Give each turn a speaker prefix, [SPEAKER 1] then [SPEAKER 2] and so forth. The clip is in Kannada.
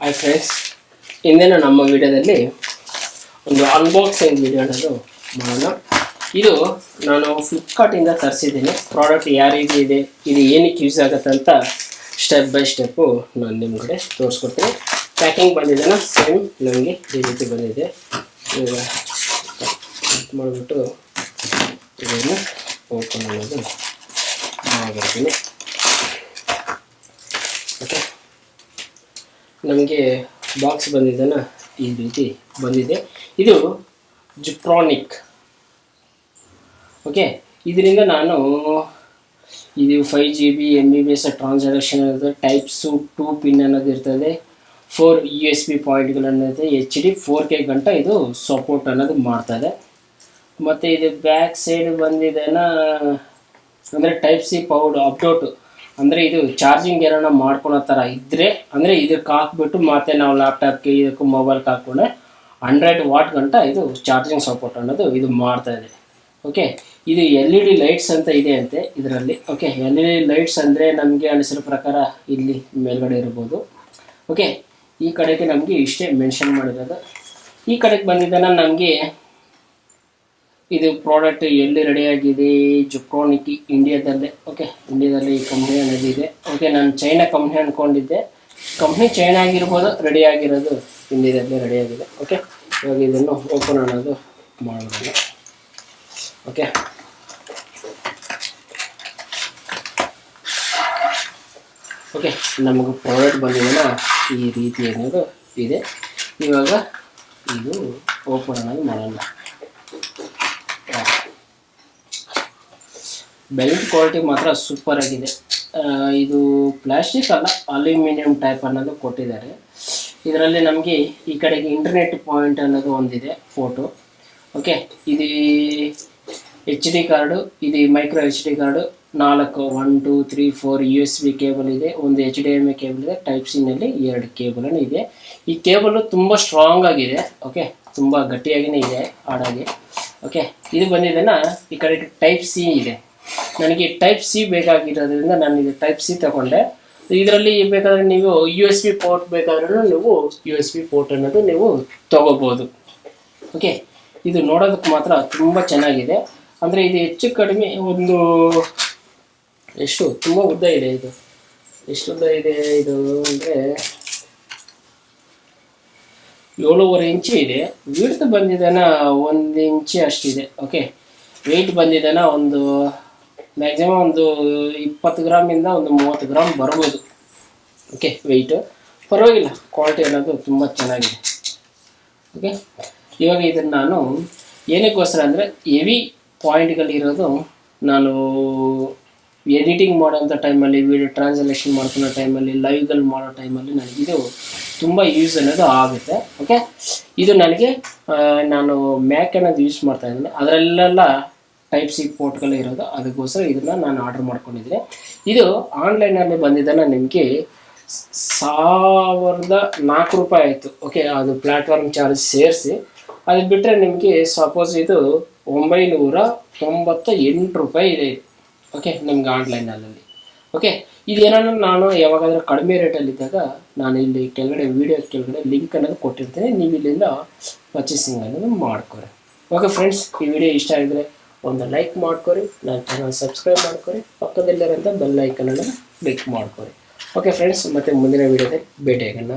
[SPEAKER 1] ಹಾಯ್ ಫ್ರೆಂಡ್ಸ್, ಇಂದಿನ ನಮ್ಮ ವಿಡಿಯೋದಲ್ಲಿ ಒಂದು ಅನ್ಬಾಕ್ಸಿಂಗ್ ವಿಡಿಯೋ ಅನ್ನೋದು ಮಾಡೋಣ. ಇದು ನಾನು ಫ್ಲಿಪ್ಕಾರ್ಟಿಂದ ತರಿಸಿದ್ದೀನಿ. ಪ್ರಾಡಕ್ಟ್ ಯಾವ ರೀತಿ ಇದೆ, ಇದು ಏನಕ್ಕೆ ಯೂಸ್ ಆಗುತ್ತೆ ಅಂತ ಸ್ಟೆಪ್ ಬೈ ಸ್ಟೆಪ್ಪು ನಾನು ನಿಮ್ಗಡೆ ತೋರಿಸ್ಕೊಡ್ತೀನಿ. ಪ್ಯಾಕಿಂಗ್ ಬಂದಿದ್ದೇನೆ ಸೇಮ್ ನನಗೆ ಈ ರೀತಿ ಬಂದಿದೆ. ಈಗ ಕಟ್ ಮಾಡಿಬಿಟ್ಟು ಇದನ್ನು ಓಪನ್ ಮಾಡೋದು ಮಾಡ್ಬಿಡ್ತೀನಿ. ಓಕೆ, ನಮಗೆ ಬಾಕ್ಸ್ ಬಂದಿದ್ದಾನ ಈ ರೀತಿ ಬಂದಿದೆ. ಇದು ಜಿಪ್ರಾನಿಕ್. ಓಕೆ, ಇದರಿಂದ ನಾನು ಇದು 5GB MBPS ಟ್ರಾನ್ಸಾಕ್ಷನ್ ಇರ್ತದೆ. ಟೈಪ್ಸು 2 ಪಿನ್ ಅನ್ನೋದು ಇರ್ತದೆ. 4 USB ಪಾಯಿಂಟ್ಗಳನ್ನೋದು HD 4K ಗಂಟ ಇದು ಸಪೋರ್ಟ್ ಅನ್ನೋದು ಮಾಡ್ತದೆ. ಮತ್ತು ಇದು ಬ್ಯಾಕ್ ಸೈಡ್ ಬಂದಿದ್ದೇನ ಅಂದರೆ ಟೈಪ್-C ಪವರ್ಡ್ ಅಪ್ಡೇಟ್, ಅಂದರೆ ಇದು ಚಾರ್ಜಿಂಗ್ ಏನಾರ ಮಾಡ್ಕೊಳೋ ಥರ ಇದ್ದರೆ ಅಂದರೆ ಇದಕ್ಕೆ ಹಾಕ್ಬಿಟ್ಟು ಮತ್ತೆ ನಾವು ಲ್ಯಾಪ್ಟಾಪ್ಗೆ ಇದಕ್ಕೂ ಮೊಬೈಲ್ಗೆ ಹಾಕ್ಕೊಂಡ್ರೆ 100 ವಾಟ್ ಗಂಟ ಇದು ಚಾರ್ಜಿಂಗ್ ಸಪೋರ್ಟ್ ಅನ್ನೋದು ಇದು ಮಾಡ್ತಾ ಇದೆ. ಓಕೆ, ಇದು LED ಲೈಟ್ಸ್ ಅಂತ ಇದೆ ಅಂತೆ ಇದರಲ್ಲಿ. ಓಕೆ, LED ಲೈಟ್ಸ್ ಅಂದರೆ ನಮಗೆ ಅನಿಸಿರೋ ಪ್ರಕಾರ ಇಲ್ಲಿ ಮೇಲ್ಗಡೆ ಇರ್ಬೋದು. ಓಕೆ, ಈ ಕಡೆಗೆ ನಮಗೆ ಇಷ್ಟೇ ಮೆನ್ಷನ್ ಮಾಡಿರೋದು. ಈ ಕಡೆಗೆ ಬಂದಿದ್ದಾನ ನಮಗೆ ಇದು ಪ್ರಾಡಕ್ಟ್ ಎಲ್ಲಿ ರೆಡಿಯಾಗಿದೆ, ಜಿಪ್ರಾನಿಕ್ ಇಂಡಿಯಾದಲ್ಲೇ. ಓಕೆ, ಇಂಡಿಯಾದಲ್ಲಿ ಈ ಕಂಪ್ನಿ ಅನ್ನೋದು ಇದೆ. ಓಕೆ, ನಾನು ಚೈನಾ ಕಂಪ್ನಿ ಅಂದ್ಕೊಂಡಿದ್ದೆ. ಕಂಪ್ನಿ ಚೈನಾ ಆಗಿರ್ಬೋದು, ರೆಡಿ ಆಗಿರೋದು ಇಂಡಿಯಾದಲ್ಲೇ ರೆಡಿಯಾಗಿದೆ. ಓಕೆ, ಇವಾಗ ಇದನ್ನು ಓಪನ್ ಅನ್ನೋದು ಮಾಡೋಣ. ಓಕೆ, ಓಕೆ, ನಮಗೆ ಪ್ರಾಡಕ್ಟ್ ಬಂದಿದೆಯಲ್ಲ ಈ ರೀತಿ ಅನ್ನೋದು ಇದೆ. ಇವಾಗ ಇದು ಓಪನ್ ಅನ್ನೋದು ಮಾಡೋಣ. ಬೆಲ್ಟ್ ಕ್ವಾಲಿಟಿ ಮಾತ್ರ ಸೂಪರ್ ಆಗಿದೆ. ಇದು ಪ್ಲಾಸ್ಟಿಕ್ ಅಲ್ಲ, ಅಲ್ಯೂಮಿನಿಯಂ ಟೈಪ್ ಅನ್ನೋದು ಕೊಟ್ಟಿದ್ದಾರೆ. ಇದರಲ್ಲಿ ನಮಗೆ ಈ ಕಡೆಗೆ ಇಂಟರ್ನೆಟ್ ಪಾಯಿಂಟ್ ಅನ್ನೋದು ಒಂದಿದೆ ಫೋಟೋ. ಓಕೆ, ಇದು HD ಕಾರ್ಡು, ಇದು micro HD card. 4 1 2 3 4 USB cable ಇದೆ, ಒಂದು HDMI ಕೇಬಲ್ ಇದೆ, ಟೈಪ್-Cನಲ್ಲಿ 2 ಕೇಬಲನ್ನು ಇದೆ. ಈ ಕೇಬಲು ತುಂಬ ಸ್ಟ್ರಾಂಗ್ ಆಗಿದೆ. ಓಕೆ, ತುಂಬ ಗಟ್ಟಿಯಾಗಿಯೇ ಇದೆ ಹಾಡಾಗಿ. ಓಕೆ, ಇದು ಬಂದಿದ್ದೇನ ಈ ಕಡೆ ಟೈಪ್-C ಇದೆ. ನನಗೆ ಟೈಪ್-C ಬೇಕಾಗಿರೋದ್ರಿಂದ ನಾನು ಇದು ಟೈಪ್-C ತಗೊಂಡೆ. ಇದರಲ್ಲಿ ಬೇಕಾದರೆ ನೀವು USB ಪೋರ್ಟ್ ಬೇಕಾದ್ರೂ ನೀವು USB ಪೋರ್ಟ್ ಅನ್ನೋದು ನೀವು ತಗೋಬೋದು. ಓಕೆ, ಇದು ನೋಡೋದಕ್ಕೆ ಮಾತ್ರ ತುಂಬ ಚೆನ್ನಾಗಿದೆ. ಅಂದರೆ ಇದು ಹೆಚ್ಚು ಕಡಿಮೆ ಒಂದು ಎಷ್ಟು ತುಂಬ ಉದ್ದ ಇದೆ. ಇದು ಎಷ್ಟು ಉದ್ದ ಇದೆ ಇದು ಅಂದರೆ 7.5 ಇಂಚು ಇದೆ. ವಿಡ್ತ್ ಬಂದಿದ್ದಾನ 1 ಇಂಚು ಅಷ್ಟಿದೆ. ಓಕೆ, ವೆಯ್ಟ್ ಬಂದಿದ್ದಾನ ಒಂದು ಮ್ಯಾಕ್ಸಿಮಮ್ ಒಂದು 20 ಗ್ರಾಮಿಂದ ಒಂದು 30 ಗ್ರಾಮ್ ಬರ್ಬೋದು. ಓಕೆ, ವೆಯ್ಟು ಪರವಾಗಿಲ್ಲ, ಕ್ವಾಲಿಟಿ ಅನ್ನೋದು ತುಂಬ ಚೆನ್ನಾಗಿದೆ. ಓಕೆ, ಇವಾಗ ಇದನ್ನು ನಾನು ಏನಕ್ಕೋಸ್ಕರ ಅಂದರೆ ಹೆವಿ ಪಾಯಿಂಟ್ಗಳಿರೋದು ನಾನು ಎಡಿಟಿಂಗ್ ಮಾಡೋಂಥ ಟೈಮಲ್ಲಿ, ವೀಡಿಯೋ ಟ್ರಾನ್ಸ್ಲೇಷನ್ ಮಾಡ್ಕೊಳೋ ಟೈಮಲ್ಲಿ, ಲೈವ್ಗಳು ಮಾಡೋ ಟೈಮಲ್ಲಿ ನನಗಿದು ತುಂಬ ಯೂಸ್ ಅನ್ನೋದು ಆಗುತ್ತೆ. ಓಕೆ, ಇದು ನನಗೆ ನಾನು ಮ್ಯಾಕ್ ಅನ್ನೋದು ಯೂಸ್ ಮಾಡ್ತಾ ಇದ್ದೀನಿ, ಅದರಲ್ಲೆಲ್ಲ ಟೈಪ್-C ಪೋರ್ಟ್ಗಳು ಇರೋದು. ಅದಕ್ಕೋಸ್ಕರ ಇದನ್ನು ನಾನು ಆರ್ಡ್ರ್ ಮಾಡ್ಕೊಂಡಿದ್ದೀನಿ. ಇದು ಆನ್ಲೈನಲ್ಲಿ ಬಂದಿದ್ದನ್ನು ನಿಮಗೆ 1004 ರೂಪಾಯಿ ಆಯಿತು. ಓಕೆ, ಅದು ಪ್ಲ್ಯಾಟ್ಫಾರ್ಮ್ ಚಾರ್ಜ್ ಸೇರಿಸಿ. ಅದು ಬಿಟ್ಟರೆ ನಿಮಗೆ ಸಪೋಸ್ ಇದು 998 ರೂಪಾಯಿ ಇದೆ ಇದು. ಓಕೆ, ನಿಮ್ಗೆ ಆನ್ಲೈನಲ್ಲಿ. ಓಕೆ, ಇದೇನಾದ್ರು ನಾನು ಯಾವಾಗಾದರೂ ಕಡಿಮೆ ರೇಟಲ್ಲಿದ್ದಾಗ ನಾನು ಇಲ್ಲಿ ಕೆಳಗಡೆ ವಿಡಿಯೋ ಕೆಳಗಡೆ ಲಿಂಕ್ ಅನ್ನೋದು ಕೊಟ್ಟಿರ್ತೀನಿ, ನೀವು ಇಲ್ಲಿಂದ ಪರ್ಚೇಸಿಂಗ್ ಅನ್ನೋದು ಮಾಡ್ಕೊರಿ. ಓಕೆ ಫ್ರೆಂಡ್ಸ್, ಈ ವಿಡಿಯೋ ಇಷ್ಟ ಆಗಿದ್ರೆ ಒಂದು ಲೈಕ್ ಮಾಡ್ಕೊರಿ, ನನ್ನ ಚಾನಲ್ ಸಬ್ಸ್ಕ್ರೈಬ್ ಮಾಡ್ಕೊರಿ, ಪಕ್ಕದಲ್ಲಿರೋಂಥ ಬೆಲ್ ಐಕನ್ ಅನ್ನು ಕ್ಲಿಕ್ ಮಾಡ್ಕೊರಿ. ಓಕೆ ಫ್ರೆಂಡ್ಸ್, ಮತ್ತೆ ಮುಂದಿನ ವಿಡಿಯೋದಲ್ಲಿ ಭೇಟಿಯಾಗೋಣ.